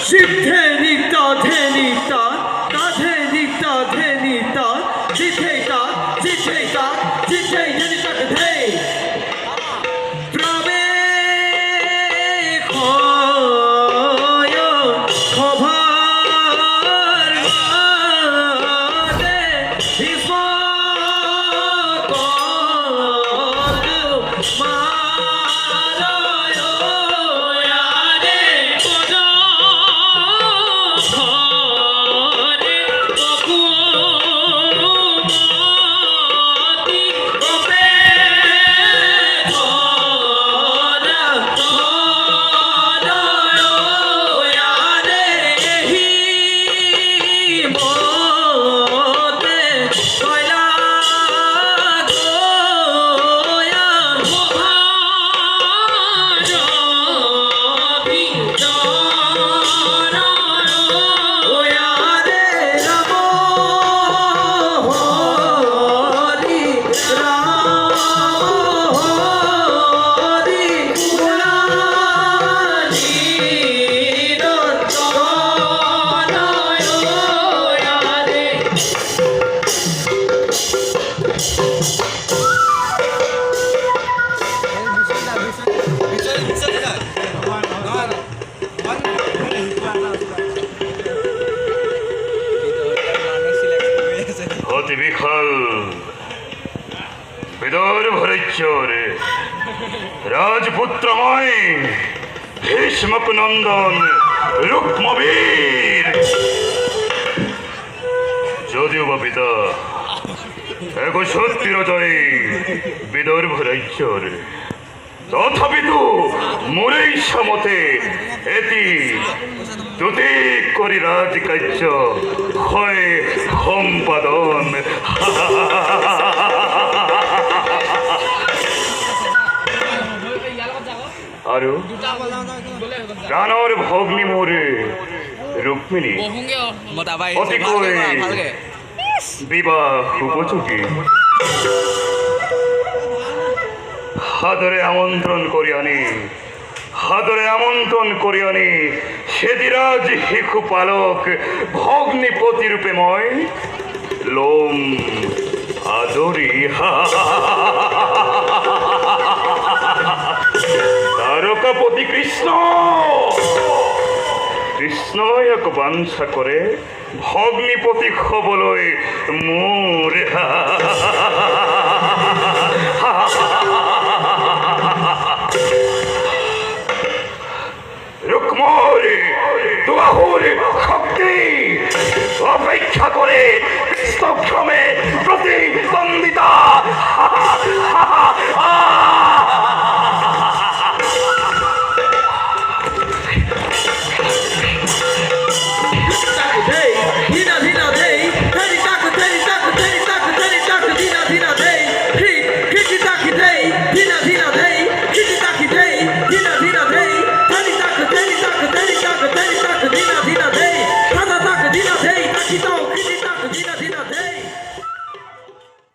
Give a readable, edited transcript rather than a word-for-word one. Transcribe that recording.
সিদ্ধে নিতা ধেনিতা কাধে নিতা ধেনিতা জিথেতা জিথেতা জিথে জনিতা ধে প্রবে খয় খবর দে হিস বিখল বিদর ভরেশ্বর রাজপুত্রময় ভীষ্মক নন্দন রুক্মবীর যদিও বা পিতা এক সত্যির জয় বিদর্ভ রাজ্যর তথাপি তো মোরেই সমতে এটি দুটি করি রাজকার্য হয় সম্পাদন আরো প্রাণর ভগ্নী মোরে রুক্মিণী অতি করে বিবাহ উপযোগী হাদরে আমন্ত্রণ করি আনি সেদিরাজ হিকু পালক ভগ্নিপতি রূপে ময় লোম আদরি তারকাপতি কৃষ্ণ এক বাঞ্ছা করে ভগ্নিপতি খবলয় মোর রুক্মরে দুয়াহুর শক্তি অপেক্ষা করে কৃষ্ণক্রমে